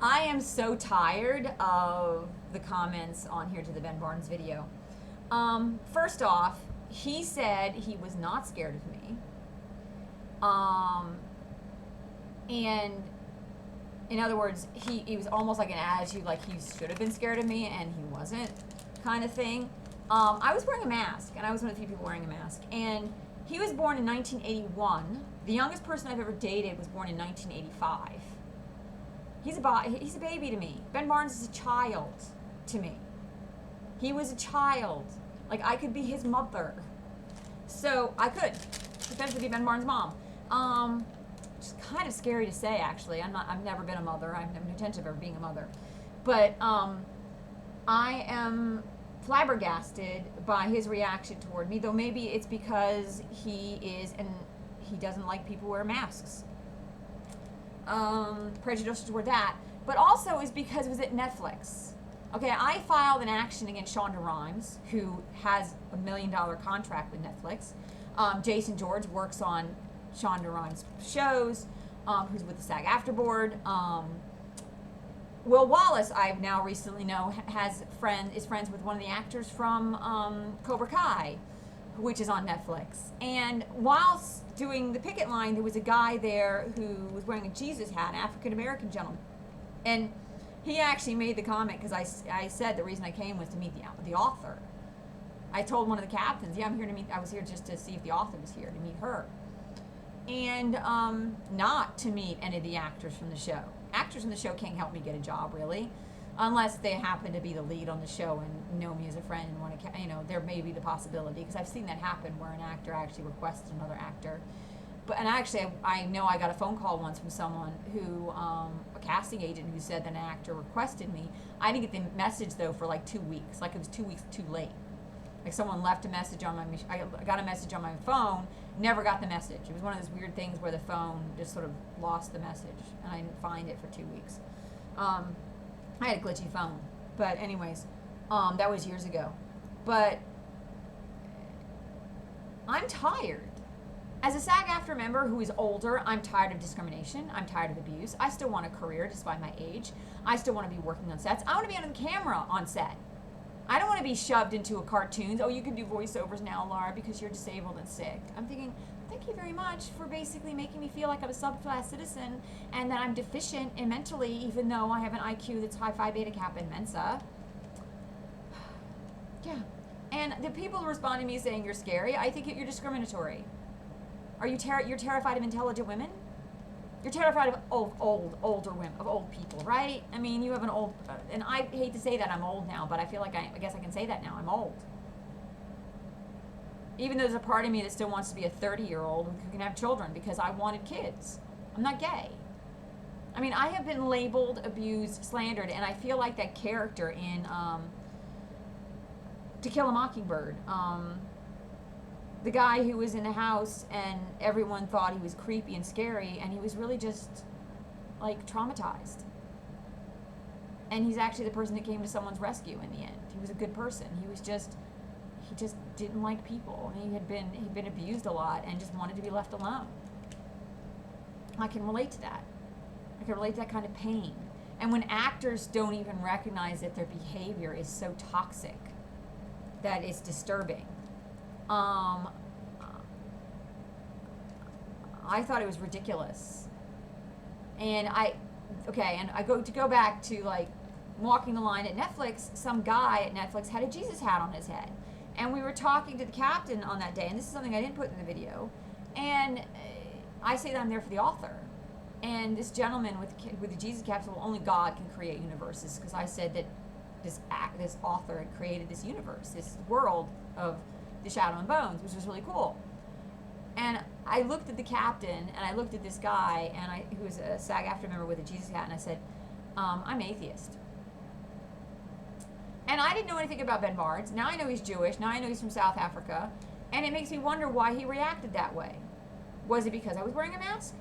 I am so tired of the comments on here to the Ben Barnes video. First off, he said he was not scared of me. And in other words, he was almost like an attitude like he should have been scared of me and he wasn't, kind of thing. I was wearing a mask, and I was one of the few people wearing a mask. And he was born in 1981. The youngest person I've ever dated was born in 1985. He's a baby to me. Ben Barnes is a child to me. He was a child. Like, I could be his mother. So I could potentially be Ben Barnes' mom. It's kind of scary to say, actually. I've never been a mother. I have no intention of ever being a mother. But I am flabbergasted by his reaction toward me, though maybe it's because he doesn't like people who wear masks. Prejudicial toward that, but also is because it was at Netflix. Okay, I filed an action against Shonda Rhimes, who has $1 million contract with Netflix. Jason George works on Shonda Rhimes' shows, who's with the SAG-AFTRA board. Will Wallace, I've now recently know, is friends with one of the actors from Cobra Kai, which is on Netflix. And whilst doing the picket line, there was a guy there who was wearing a Jesus hat, an African-American gentleman. And he actually made the comment, because I said the reason I came was to meet the author. I told one of the captains, yeah, I was here just to see if the author was here, to meet her. And not to meet any of the actors from the show. Actors from the show can't help me get a job, really, unless they happen to be the lead on the show and know me as a friend and want to, there may be the possibility, because I've seen that happen where an actor actually requested another actor. And actually, I know I got a phone call once from someone who, a casting agent who said that an actor requested me. I didn't get the message, though, for like 2 weeks. Like, it was 2 weeks too late. Like, someone left a message on I got a message on my phone, never got the message. It was one of those weird things where the phone just sort of lost the message, and I didn't find it for 2 weeks. I had a glitchy phone. But anyways, that was years ago. But I'm tired. As a SAG-AFTRA member who is older, I'm tired of discrimination. I'm tired of abuse. I still want a career despite my age. I still want to be working on sets. I want to be on the camera on set. I don't want to be shoved into a cartoon. Oh, you can do voiceovers now, Laura, because you're disabled and sick. I'm thinking, thank you very much for basically making me feel like I'm a subclass citizen and that I'm deficient and mentally, even though I have an IQ that's high Phi Beta Kappa and Mensa. Yeah. And the people who respond to me saying you're scary, I think you're discriminatory. Are you you're terrified of intelligent women? You're terrified of older women, of old people, right? I mean, you have an old, and I hate to say that I'm old now, but I feel like I guess I can say that now. I'm old. Even though there's a part of me that still wants to be a 30-year-old who can have children because I wanted kids. I'm not gay. I mean, I have been labeled, abused, slandered, and I feel like that character in To Kill a Mockingbird. The guy who was in the house and everyone thought he was creepy and scary, and he was really just like traumatized. And he's actually the person that came to someone's rescue in the end. He was a good person. He just didn't like people. He'd been abused a lot and just wanted to be left alone. I can relate to that. I can relate to that kind of pain. And when actors don't even recognize that their behavior is so toxic that it's disturbing. I thought it was ridiculous. And I go back to like walking the line at Netflix. Some guy at Netflix had a Jesus hat on his head. And we were talking to the captain on that day, and this is something I didn't put in the video. And I say that I'm there for the author. And this gentleman with the Jesus cap said, well, only God can create universes, because I said that this author had created this universe, this world of the Shadow and Bones, which was really cool. And I looked at the captain, and I looked at this guy, who was a SAG-AFTRA member with a Jesus hat, and I said, I'm atheist. And I didn't know anything about Ben Barnes. Now I know he's Jewish. Now I know he's from South Africa. And it makes me wonder why he reacted that way. Was it because I was wearing a mask?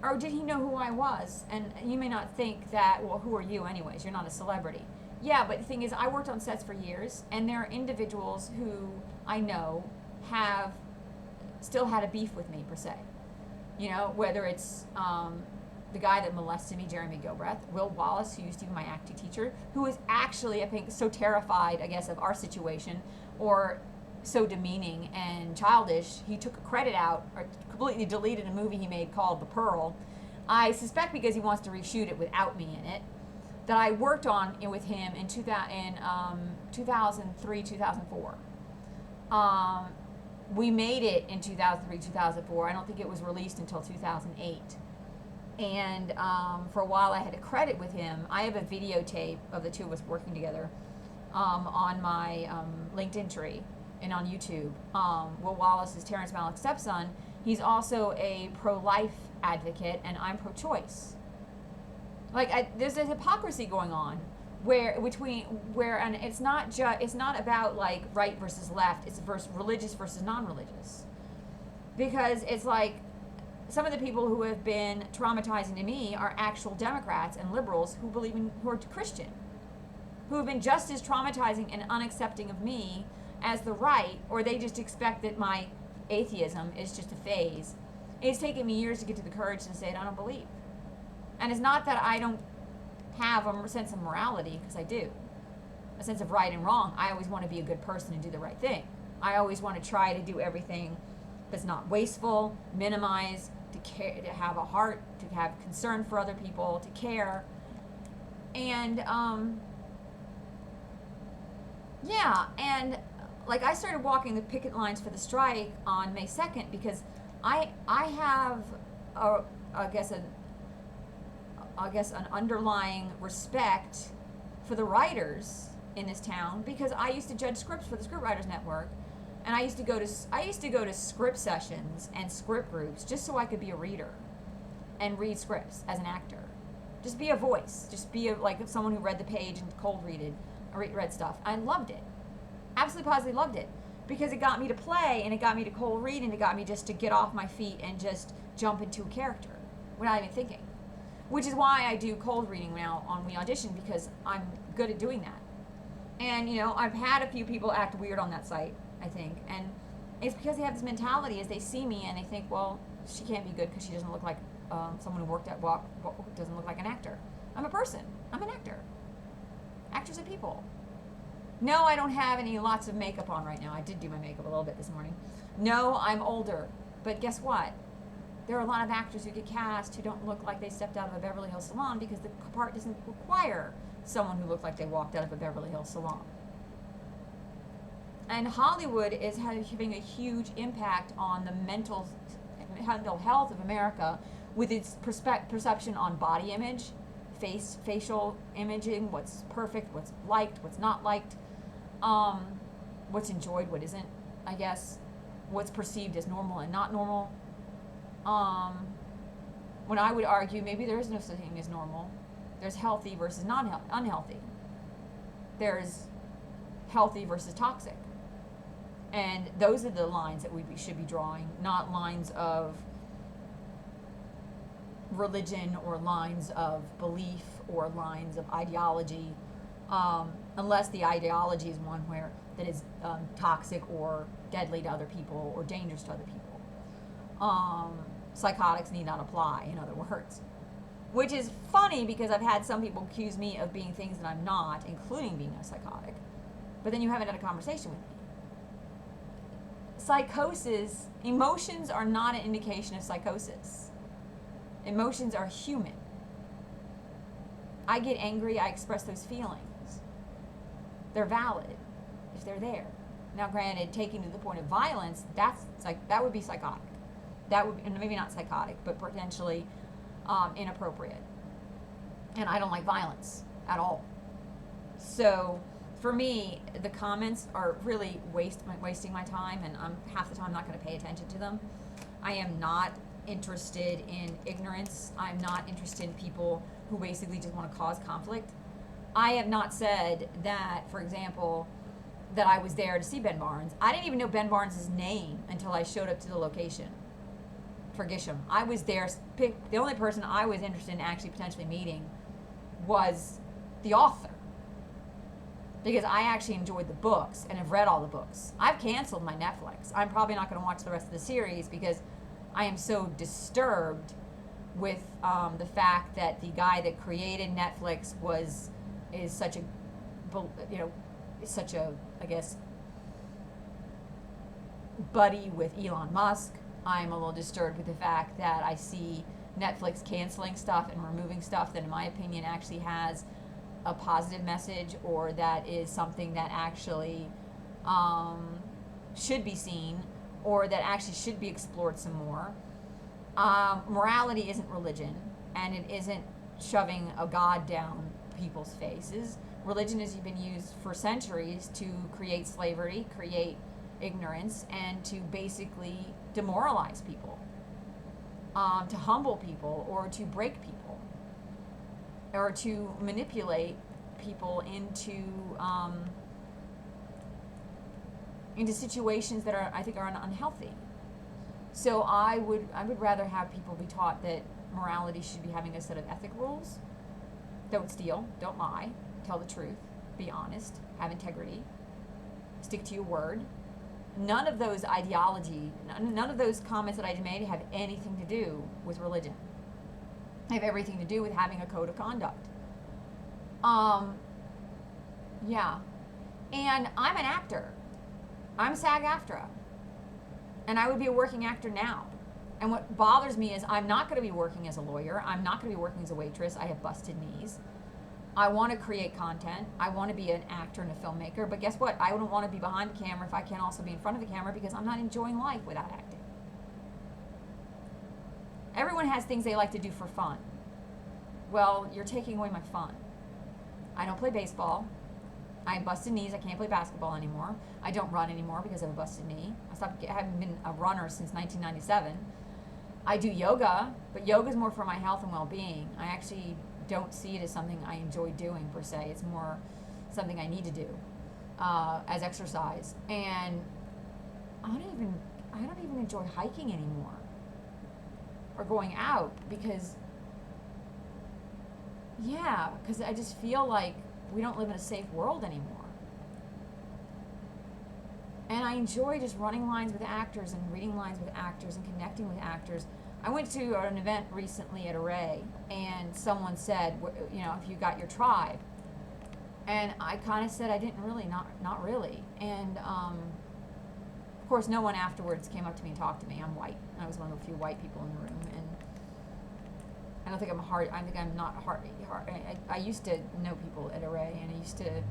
Or did he know who I was? And you may not think that, well, who are you anyways? You're not a celebrity. Yeah, but the thing is, I worked on sets for years, and there are individuals who I know have still had a beef with me, per se. You know, whether it's the guy that molested me, Jeremy Gilbreth, Will Wallace, who used to be my acting teacher, who was actually, I think, so terrified, I guess, of our situation, or so demeaning and childish, he took a credit out, or completely deleted a movie he made called The Pearl. I suspect because he wants to reshoot it without me in it, that I worked on it with him in 2003, 2004. We made it in 2003, 2004. I don't think it was released until 2008. And for a while I had a credit with him. I have a videotape of the two of us working together on my LinkedIn tree and on YouTube. Will Wallace is Terrence Malick's stepson. He's also a pro-life advocate, and I'm pro-choice. Like, there's a hypocrisy going on and it's not about like right versus left. It's religious versus non-religious, because it's like some of the people who have been traumatizing to me are actual Democrats and liberals who are Christian, who have been just as traumatizing and unaccepting of me as the right, or they just expect that my atheism is just a phase. It's taken me years to get to the courage to say it, I don't believe. And it's not that I don't have a sense of morality, because I do. A sense of right and wrong. I always want to be a good person and do the right thing. I always want to try to do everything that's not wasteful, minimize, to care, to have a heart, to have concern for other people, to care. And and like I started walking the picket lines for the strike on May 2nd because I have I guess an underlying respect for the writers in this town, because I used to judge scripts for the Scriptwriters Network, and I used to go to script sessions and script groups just so I could be a reader and read scripts as an actor. Just be a voice, just be like someone who read the page and cold read stuff. I loved it. Absolutely positively loved it, because it got me to play, and it got me to cold read, and it got me just to get off my feet and just jump into a character without even thinking. Which is why I do cold reading now on We Audition, because I'm good at doing that. And, I've had a few people act weird on that site, I think. And it's because they have this mentality as they see me and they think, well, she can't be good because she doesn't look like someone who doesn't look like an actor. I'm a person. I'm an actor. Actors are people. No, I don't have lots of makeup on right now. I did do my makeup a little bit this morning. No, I'm older. But guess what? There are a lot of actors who get cast who don't look like they stepped out of a Beverly Hills salon, because the part doesn't require someone who looked like they walked out of a Beverly Hills salon. And Hollywood is having a huge impact on the mental health of America with its perception on body image, facial imaging, what's perfect, what's liked, what's not liked, what's enjoyed, what isn't, I guess, what's perceived as normal and not normal. When I would argue maybe there is no such thing as normal. There's healthy versus unhealthy. There's healthy versus toxic. And those are the lines that we should be drawing, not lines of religion or lines of belief or lines of ideology, unless the ideology is one that is toxic or deadly to other people or dangerous to other people. Psychotics need not apply, in other words. Which is funny, because I've had some people accuse me of being things that I'm not, including being a psychotic. But then you haven't had a conversation with me. Psychosis, emotions are not an indication of psychosis. Emotions are human. I get angry, I express those feelings. They're valid if they're there. Now, granted, taking to the point of violence, that would be psychotic. That would be, maybe not psychotic, but potentially inappropriate. And I don't like violence at all. So for me, the comments are really wasting my time, and I'm half the time not going to pay attention to them. I am not interested in ignorance. I'm not interested in people who basically just want to cause conflict. I have not said that, for example, that I was there to see Ben Barnes. I didn't even know Ben Barnes' name until I showed up to the location for Gisham. I was there. The only person I was interested in actually potentially meeting was the author, because I actually enjoyed the books and have read all the books. I've canceled my Netflix. I'm probably not going to watch the rest of the series because I am so disturbed with the fact that the guy that created Netflix is such a, such a, I guess, buddy with Elon Musk. I'm a little disturbed with the fact that I see Netflix canceling stuff and removing stuff that, in my opinion, actually has a positive message, or that is something that actually should be seen, or that actually should be explored some more. Morality isn't religion, and it isn't shoving a god down people's faces. Religion has been used for centuries to create slavery, create ignorance, and to basically demoralize people, to humble people, or to break people, or to manipulate people into situations that I think are unhealthy. So I would rather have people be taught that morality should be having a set of ethic rules. Don't steal, don't lie, tell the truth, be honest, have integrity, stick to your word. None of those none of those comments that I made have anything to do with religion. They have everything to do with having a code of conduct. Yeah. And I'm an actor. I'm SAG-AFTRA. And I would be a working actor now. And what bothers me is I'm not going to be working as a lawyer. I'm not going to be working as a waitress. I have busted knees. I want to create content. I want to be an actor and a filmmaker. But guess what? I wouldn't want to be behind the camera if I can't also be in front of the camera, because I'm not enjoying life without acting. Everyone has things they like to do for fun. Well, you're taking away my fun. I don't play baseball. I have busted knees. I can't play basketball anymore. I don't run anymore because I have a busted knee. I haven't been a runner since 1997. I do yoga, but yoga is more for my health and well-being. I actually don't see it as something I enjoy doing per se. It's more something I need to do as exercise. And I don't even enjoy hiking anymore or going out because I just feel like we don't live in a safe world anymore. And I enjoy just running lines with actors and reading lines with actors and connecting with actors. I went to an event recently at Array, and someone said, if you got your tribe. And I kind of said I didn't really, not really. And of course, no one afterwards came up to me and talked to me. I'm white. I was one of the few white people in the room, and I don't think I'm hard. I think I'm not hard. I used to know people at Array, and I used to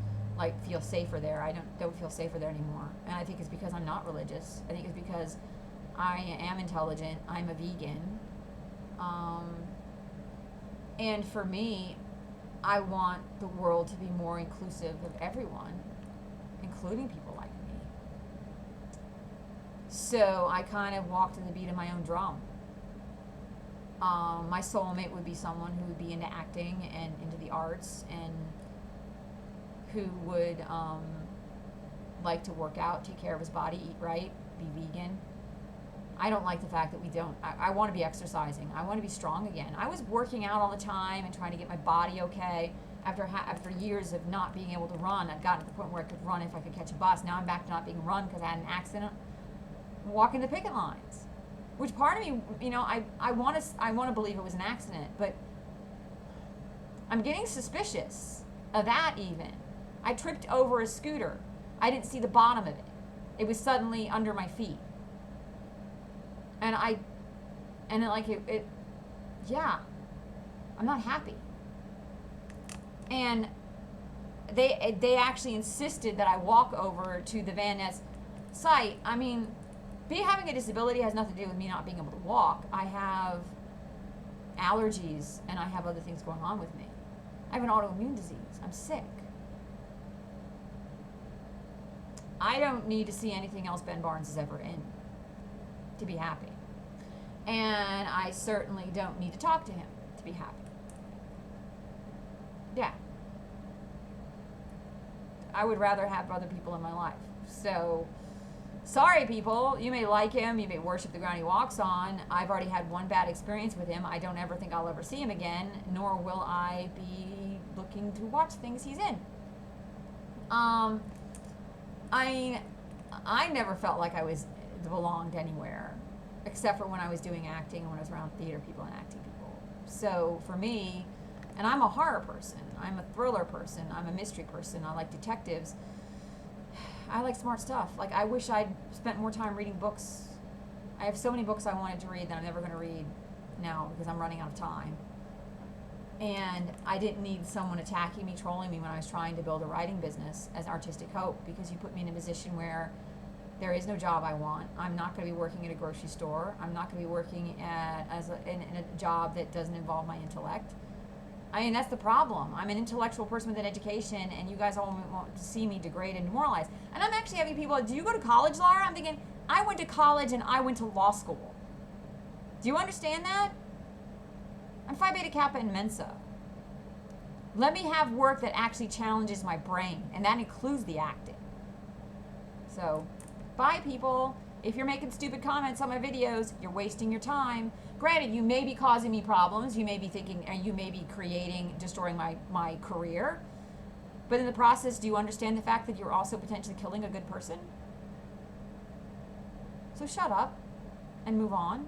feel safer there. I don't feel safer there anymore. And I think it's because I'm not religious. I think it's because I am intelligent. I'm a vegan. And for me, I want the world to be more inclusive of everyone, including people like me. So I kind of walk to the beat of my own drum. My soulmate would be someone who would be into acting and into the arts, and who would like to work out, take care of his body, eat right, be vegan. I don't like the fact that we don't. I want to be exercising. I want to be strong again. I was working out all the time and trying to get my body okay. After years of not being able to run, I'd gotten to the point where I could run if I could catch a bus. Now I'm back to not being run because I had an accident walking the picket lines. Which part of me, I want to believe it was an accident, but I'm getting suspicious of that even. I tripped over a scooter. I didn't see the bottom of it. It was suddenly under my feet. And I'm not happy. And they actually insisted that I walk over to the Van Ness site. I mean, having a disability has nothing to do with me not being able to walk. I have allergies and I have other things going on with me. I have an autoimmune disease. I'm sick. I don't need to see anything else Ben Barnes is ever in to be happy. And I certainly don't need to talk to him to be happy. Yeah. I would rather have other people in my life. So, sorry people, you may like him, you may worship the ground he walks on. I've already had one bad experience with him. I don't ever think I'll ever see him again, nor will I be looking to watch things he's in. I never felt like I belonged anywhere, except for when I was doing acting and when I was around theater people and acting people. So for me, and I'm a horror person, I'm a thriller person, I'm a mystery person, I like detectives. I like smart stuff. Like, I wish I'd spent more time reading books. I have so many books I wanted to read that I'm never going to read now because I'm running out of time. And I didn't need someone attacking me, trolling me when I was trying to build a writing business as artistic hope, because you put me in a position where there is no job I want. I'm not going to be working at a grocery store. I'm not going to be working in a job that doesn't involve my intellect. I mean, that's the problem. I'm an intellectual person with an education, and you guys all want to see me degrade and demoralized. And I'm actually having people, do you go to college, Laura? I'm thinking, I went to college and I went to law school. Do you understand that? I'm Phi Beta Kappa and Mensa. Let me have work that actually challenges my brain, and that includes the acting. So, bye, people. If you're making stupid comments on my videos, you're wasting your time. Granted, you may be causing me problems. You may be thinking, you may be destroying my career. But in the process, do you understand the fact that you're also potentially killing a good person? So shut up and move on.